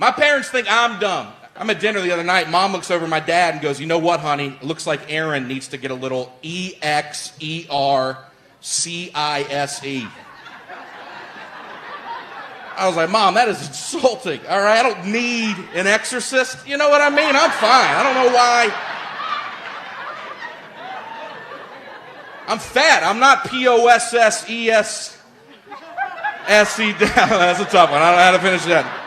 My parents think I'm dumb. I'm at dinner the other night. Mom looks over at my dad and goes, "You know what, honey? It looks like Aaron needs to get a little EXERCISE." I was like, "Mom, that is insulting. All right, I don't need an exorcist. You know what I mean? I'm fine. I don't know why. I'm fat. I'm not POSSESSE. That's a tough one. I don't know how to finish that.